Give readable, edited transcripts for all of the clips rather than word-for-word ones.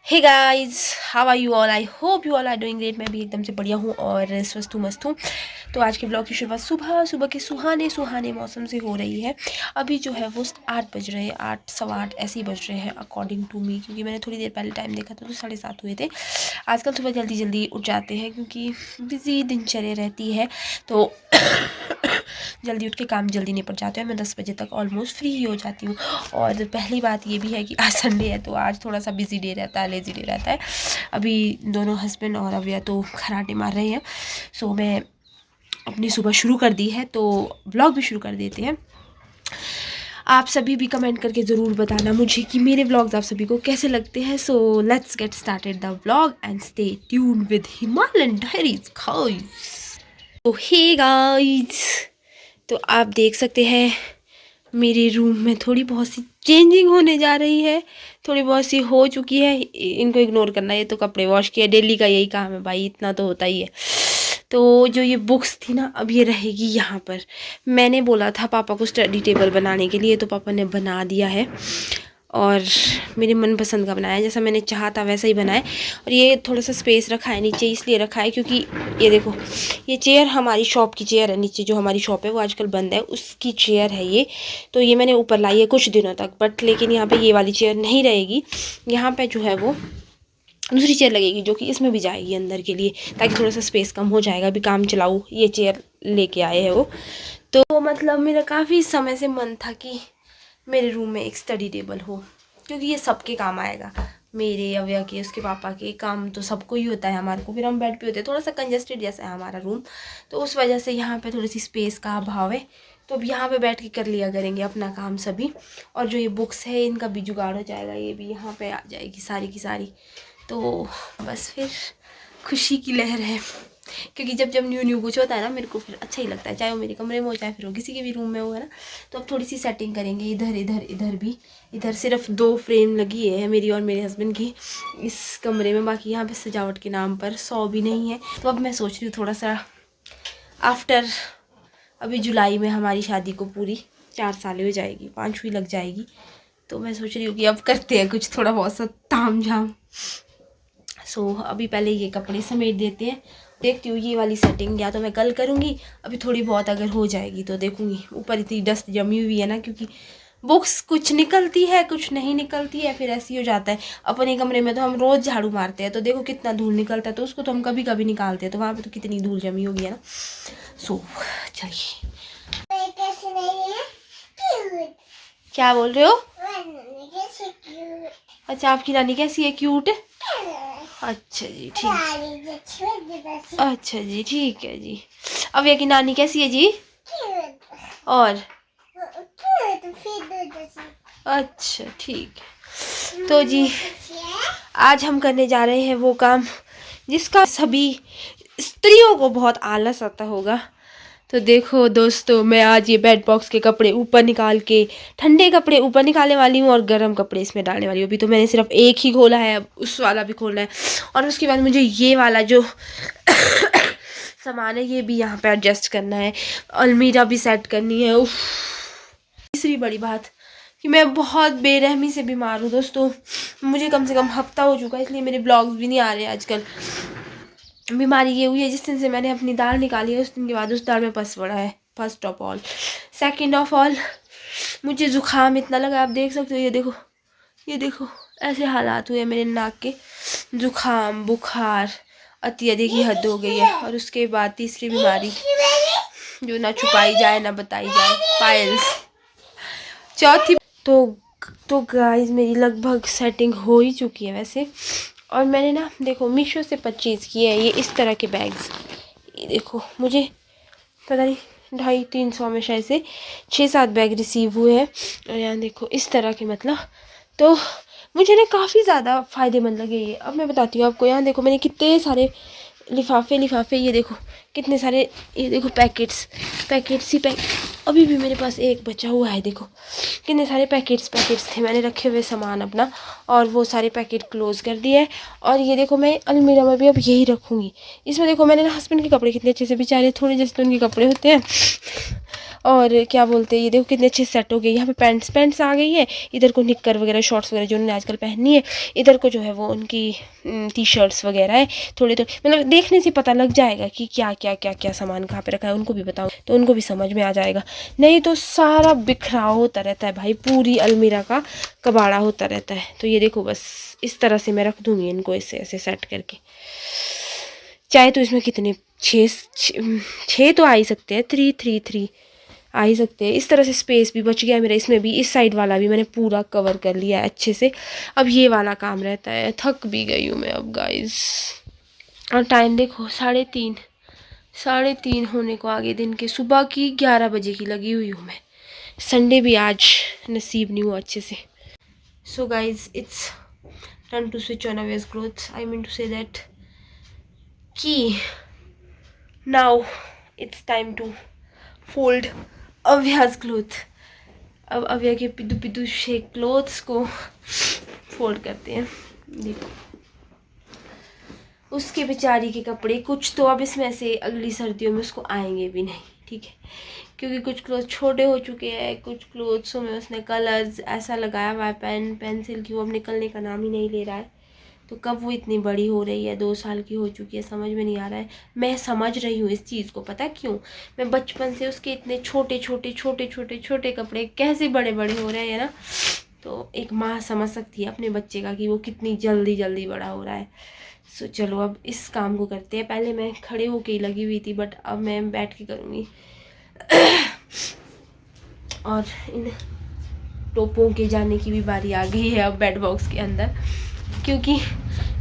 Hey guys, how are you all? I hope you all are doing great. मैं भी एकदम से बढ़िया हूँ और स्वस्थ हूँ, मस्त हूँ। तो आज के ब्लॉग की शुरुआत सुबह सुबह के सुहाने सुहाने मौसम से हो रही है। अभी जो है वो 8 बज रहे हैं, 8 सवा 8 ऐसे ही बज रहे हैं अकॉर्डिंग टू मी, क्योंकि मैंने थोड़ी देर पहले टाइम देखा था तो 7:30 हुए थे। आजकल सुबह जल्दी जल्दी उठ जाते हैं क्योंकि बिज़ी दिनचर्या रहती है, तो जल्दी उठ के काम जल्दी निपट जाते हैं। मैं 10 बजे तक ऑलमोस्ट फ्री ही हो जाती हूँ। और पहली बात ये भी है कि आज संडे है तो आज थोड़ा सा बिजी डे रहता है, लेजी डे रहता है। अभी दोनों हस्बैंड और अव्या तो खराटे मार रहे हैं, सो मैं अपनी सुबह शुरू कर दी है, तो व्लॉग भी शुरू कर देते हैं। आप सभी भी कमेंट करके ज़रूर बताना मुझे कि मेरे व्लॉग्स आप सभी को कैसे लगते हैं। So let's get started the vlog and stay tuned with Himalayan diaries guys. तो हे गाइस, तो आप देख सकते हैं मेरे रूम में थोड़ी बहुत सी चेंजिंग होने जा रही है, थोड़ी बहुत सी हो चुकी है। इनको इग्नोर करना, ये तो कपड़े वॉश किया, डेली का यही काम है भाई, इतना तो होता ही है। तो जो ये बुक्स थी ना, अब ये रहेगी यहाँ पर। मैंने बोला था पापा को स्टडी टेबल बनाने के लिए, तो पापा ने बना दिया है और मेरे मनपसंद का बनाया, जैसा मैंने चाहा था वैसा ही बनाया। और ये थोड़ा सा स्पेस रखा है नीचे, इसलिए रखा है क्योंकि ये देखो, ये चेयर हमारी शॉप की चेयर है। नीचे जो हमारी शॉप है वो आजकल बंद है, उसकी चेयर है ये। तो ये मैंने ऊपर लाई है कुछ दिनों तक, बट लेकिन यहाँ पे ये वाली चेयर नहीं रहेगी। यहाँ पे जो है वो दूसरी चेयर लगेगी जो कि इसमें भी जाएगी अंदर के लिए, ताकि थोड़ा सा स्पेस कम हो जाएगा। अभी काम चलाऊ ये चेयर लेके आए हैं वो। तो मतलब मेरा काफ़ी समय से मन था कि मेरे रूम में एक स्टडी टेबल हो, क्योंकि ये सबके काम आएगा, मेरे अव्या के, उसके पापा के। काम तो सबको ही होता है हमारे को, फिर हम बेड पे होते हैं, थोड़ा सा कंजस्टेड जैसा है हमारा रूम, तो उस वजह से यहाँ पे थोड़ी सी स्पेस का अभाव है। तो अब यहाँ पे बैठ के कर लिया करेंगे अपना काम सभी। और जो ये बुक्स है इनका भी जुगाड़ हो जाएगा, ये भी यहाँ पे आ जाएगी सारी की सारी। तो बस फिर खुशी की लहर है, क्योंकि जब जब न्यू न्यू कुछ होता है ना, मेरे को फिर अच्छा ही लगता है, चाहे वो मेरे कमरे में हो चाहे फिर वो किसी के भी रूम में हो, है ना। तो अब थोड़ी सी सेटिंग करेंगे, इधर इधर इधर भी। इधर सिर्फ 2 फ्रेम लगी है मेरी और मेरे हस्बैंड की इस कमरे में, बाकी यहाँ पे सजावट के नाम पर 100 भी नहीं है। तो अब मैं सोच रही हूँ थोड़ा सा आफ्टर, अभी जुलाई में हमारी शादी को पूरी 4 साल हो जाएगी, 5वीं लग जाएगी। तो मैं सोच रही हूँ कि अब करते हैं कुछ थोड़ा बहुत सा ताम झाम। सो अभी पहले ये कपड़े समेट देते हैं, देखती हूँ ये वाली सेटिंग या तो मैं कल करूँगी, अभी थोड़ी बहुत अगर हो जाएगी तो देखूँगी। ऊपर इतनी डस्ट जमी हुई है ना, क्योंकि बुक्स कुछ निकलती है कुछ नहीं निकलती है, फिर ऐसे ही हो जाता है। अपने कमरे में तो हम रोज़ झाड़ू मारते हैं, तो देखो कितना धूल निकलता है, तो उसको तो हम कभी कभी निकालते हैं, तो वहाँ पर तो कितनी धूल जमी होगी, है ना। सो चलिए, क्या बोल रहे हो? अच्छा, आपकी नानी कैसी है? क्यूट है? अच्छा जी, ठीक। अच्छा जी, ठीक है जी। अब ये की नानी कैसी है जी? और अच्छा, ठीक है। तो जी आज हम करने जा रहे हैं वो काम जिसका सभी स्त्रियों को बहुत आलस आता होगा। तो देखो दोस्तों, मैं आज ये बेड बॉक्स के कपड़े ऊपर निकाल के, ठंडे कपड़े ऊपर निकालने वाली हूँ और गर्म कपड़े इसमें डालने वाली हूँ। अभी तो मैंने सिर्फ एक ही खोला है, अब उस वाला भी खोलना है। और उसके बाद मुझे ये वाला जो सामान है ये भी यहाँ पे एडजस्ट करना है, अलमीरा भी सेट करनी है। उफ, तीसरी बड़ी बात कि मैं बहुत बेरहमी से बीमार हूँ दोस्तों। मुझे कम से कम हफ्ता हो चुका है, इसलिए मेरे ब्लॉग्स भी नहीं आ रहे आजकल। बीमारी ये हुई है, जिस दिन से मैंने अपनी दाल निकाली है उस दिन के बाद उस दाल में पस पड़ा है, first of all. Second of all, मुझे ज़ुकाम इतना लगा, आप देख सकते हो, ये देखो ऐसे हालात हुए मेरे नाक के। ज़ुकाम, बुखार, अत्यधिक ही हद हो गई है। और उसके बाद तीसरी बीमारी जो ना छुपाई जाए ना बताई जाए, पाइल्स। चौथी तो गाइस मेरी लगभग सेटिंग हो ही चुकी है वैसे। और मैंने ना देखो मीशो से परचेज़ किए हैं ये इस तरह के बैग्स। ये देखो, मुझे पता नहीं 250-300 में शायद से 6-7 बैग रिसीव हुए हैं। और यहाँ देखो इस तरह के, मतलब तो मुझे ना काफ़ी ज़्यादा फ़ायदेमंद लगे ये। अब मैं बताती हूँ आपको, यहाँ देखो मैंने कितने सारे लिफाफे, ये देखो कितने सारे, ये देखो पैकेट्स ही अभी भी मेरे पास एक बचा हुआ है। देखो कितने सारे पैकेट्स थे मैंने रखे हुए सामान अपना, और वो सारे पैकेट क्लोज कर दिए। और ये देखो मैं अलमीरा में भी अब यही रखूँगी। इसमें देखो मैंने ना हस्बैंड के कपड़े कितने अच्छे से, बेचारे थोड़े जैसे तो उनके कपड़े होते हैं, और क्या बोलते हैं, ये देखो कितने अच्छे सेट हो गए। यहाँ पे पैंट्स आ गई है, इधर को निक्कर वगैरह शॉर्ट्स वगैरह जो उन्होंने आजकल पहननी है, इधर को जो है वो उनकी टी शर्ट्स वगैरह है। थोड़े तो मतलब देखने से पता लग जाएगा कि क्या क्या क्या क्या सामान कहाँ पे रखा है, उनको भी बताऊँ तो उनको भी समझ में आ जाएगा। नहीं तो सारा बिखराव होता रहता है भाई, पूरी अलमीरा का कबाड़ा होता रहता है। तो ये देखो बस इस तरह से मैं रख दूँगी इनको, ऐसे ऐसे सेट करके। चाहे तो इसमें कितने छः तो आ ही सकते हैं, 3 आ ही सकते हैं। इस तरह से स्पेस भी बच गया मेरा इसमें भी। इस साइड वाला भी मैंने पूरा कवर कर लिया है अच्छे से। अब ये वाला काम रहता है। थक भी गई हूँ मैं अब गाइस। और टाइम देखो 3:30 होने को आगे दिन के। सुबह की 11 बजे की लगी हुई हूँ मैं। संडे भी आज नसीब नहीं हुआ अच्छे से। So guys it's turn to switch on अवेयर्स clothes. I mean to say that कि now it's time to fold अव्यास क्लोथ। अब अव्या के पिदू पिदू से क्लोथ्स को फोल्ड करते हैं। देखो उसके बेचारी के कपड़े कुछ तो अब इसमें से अगली सर्दियों में उसको आएंगे भी नहीं, ठीक है, क्योंकि कुछ क्लोथ छोटे हो चुके हैं। कुछ क्लोथ्सों में उसने कलर्स ऐसा लगाया हुआ है पेंसिल की, वो अब निकलने का नाम ही नहीं ले रहा है। तो कब वो इतनी बड़ी हो रही है, 2 साल की हो चुकी है, समझ में नहीं आ रहा है। मैं समझ रही हूँ इस चीज़ को, पता क्यों? मैं बचपन से उसके इतने छोटे छोटे कपड़े कैसे बड़े बड़े हो रहे हैं ना, तो एक माँ समझ सकती है अपने बच्चे का कि वो कितनी जल्दी जल्दी बड़ा हो रहा है। सो चलो अब इस काम को करते हैं। पहले मैं खड़े होके ही लगी हुई थी, बट अब मैं बैठ के करूँगी। और इन टोपों के जाने की भी बारी आ गई है अब बेड बॉक्स के अंदर, क्योंकि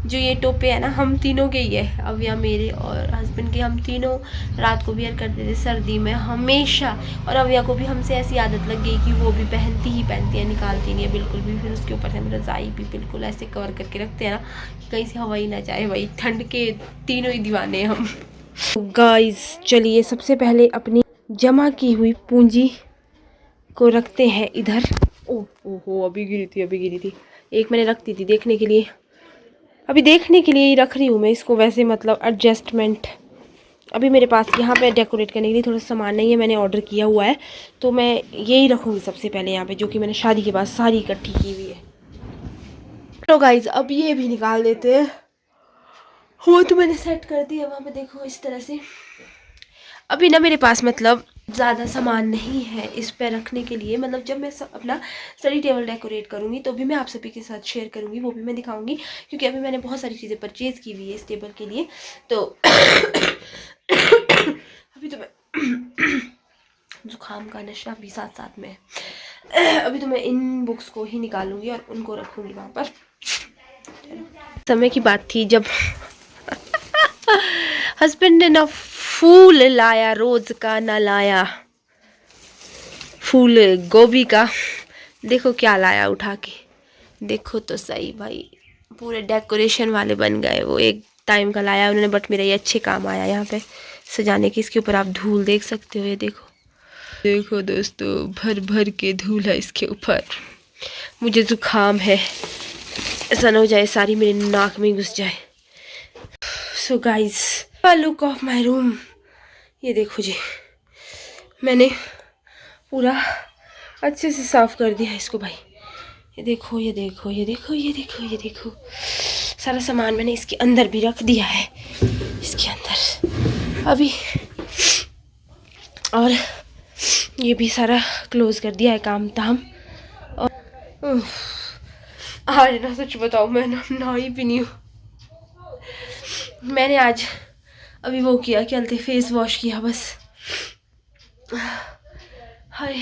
जो ये टोपे है ना हम तीनों के ही है, अब या मेरे और हस्बैंड के। हम तीनों रात को वियर करते थे सर्दी में हमेशा। और अविया को भी हमसे ऐसी आदत लग गई कि वो भी पहनती है, निकालती नहीं है बिल्कुल भी। फिर उसके ऊपर से हम रज़ाई भी बिल्कुल ऐसे कवर करके रखते हैं ना कि कहीं से हवा ही ना जाए। वही ठंड के तीनों ही दीवाने हम। गाइस चलिए सबसे पहले अपनी जमा की हुई पूंजी को रखते हैं इधर। ओहो अभी गिरी थी। एक मैंने रखती थी देखने के लिए, अभी देखने के लिए ही रख रही हूँ मैं इसको। वैसे मतलब एडजस्टमेंट अभी मेरे पास यहाँ पे डेकोरेट करने के लिए थोड़ा सामान नहीं है, मैंने ऑर्डर किया हुआ है। तो मैं यही रखूँगी सबसे पहले यहाँ पे, जो कि मैंने शादी के बाद सारी इकट्ठी की हुई है। तो गाइज अब ये भी निकाल देते हैं। वो तो मैंने सेट कर दिया वहाँ पे, देखो इस तरह से। अभी ना मेरे पास मतलब ज़्यादा सामान नहीं है इस पे रखने के लिए। मतलब जब मैं अपना स्टडी टेबल डेकोरेट करूँगी तो भी मैं आप सभी के साथ शेयर करूँगी, वो भी मैं दिखाऊँगी। क्योंकि अभी मैंने बहुत सारी चीज़ें परचेज़ की हुई है इस टेबल के लिए। तो अभी तो मैं जुकाम का नशा भी साथ साथ में है। अभी तो मैं इन बुक्स को ही निकालूंगी और उनको रखूँगी वहाँ पर। समय की बात थी जब हस्बैंड ने ना फूल लाया, रोज का ना लाया फूल गोभी का। देखो क्या लाया उठा के, देखो तो सही भाई, पूरे डेकोरेशन वाले बन गए। वो एक टाइम का लाया उन्होंने, बट मेरा ये अच्छे काम आया यहाँ पे सजाने की। इसके ऊपर आप धूल देख सकते हो, ये देखो दोस्तों, भर भर के धूल है इसके ऊपर। मुझे जुकाम है, ऐसा ना हो जाए सारी मेरे नाक में घुस जाए। So guys look of my room, ये देखो जी, मैंने पूरा अच्छे से साफ कर दिया इसको भाई। ये देखो सारा सामान मैंने इसके अंदर भी रख दिया है, इसके अंदर अभी। और ये भी सारा क्लोज कर दिया है काम ताम। और आज ना सच बताओ मैं नहाई भी नहीं हूँ। मैंने आज अभी वो किया, क्या बोलते, फेस वॉश किया बस। हाय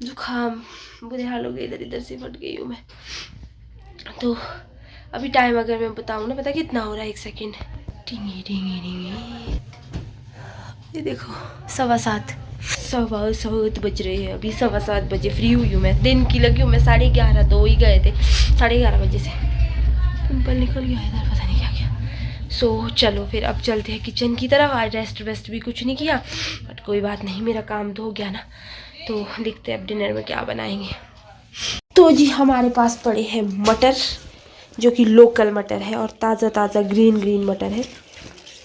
जुकाम, बुरे हाल हो गए, इधर से फट गई हूँ मैं। तो अभी टाइम अगर मैं बताऊँ ना, पता कितना हो रहा है, 1 सेकेंड। टिंगी ये देखो 7:15 बज रहे हैं अभी। 7:15 बजे फ्री हुई हूँ मैं, दिन की लगी हूँ मैं। 11:30 2 ही गए थे, 11:30 बजे से पिंपल निकल गया इधर, पता नहीं क्या क्या। सो चलो फिर अब चलते हैं किचन की तरफ। आज रेस्ट भी कुछ नहीं किया, बट कोई बात नहीं, मेरा काम तो हो गया ना। तो देखते हैं अब डिनर में क्या बनाएंगे। तो जी हमारे पास पड़े हैं मटर, जो कि लोकल मटर है और ताज़ा ग्रीन मटर है।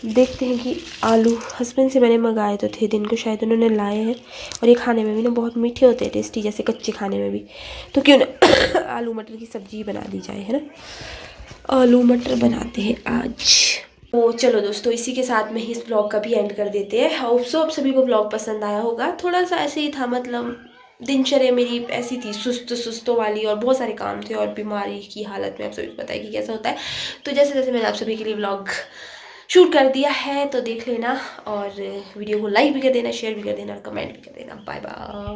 देखते हैं कि आलू हस्बैंड से मैंने मंगाए तो थे, दिन को शायद उन्होंने लाए हैं। और ये खाने में भी ना बहुत मीठे होते हैं, टेस्टी, जैसे कच्चे खाने में भी। तो क्यों ना आलू मटर की सब्जी बना दी जाए, है ना। आलू मटर बनाते हैं आज। तो चलो दोस्तों, इसी के साथ में ही इस ब्लॉग का भी एंड कर देते हैं। होप सो आप सभी को ब्लॉग पसंद आया होगा। थोड़ा सा ऐसे ही था, मतलब दिनचर्या मेरी ऐसी थी, सुस्तों वाली, और बहुत सारे काम थे, और बीमारी की हालत में आप सभी को पता है कि कैसा होता है। तो जैसे जैसे मैंने आप सभी के लिए ब्लॉग शूट कर दिया है तो देख लेना, और वीडियो को लाइक भी कर देना, शेयर भी कर देना, और कमेंट भी कर देना। Bye bye.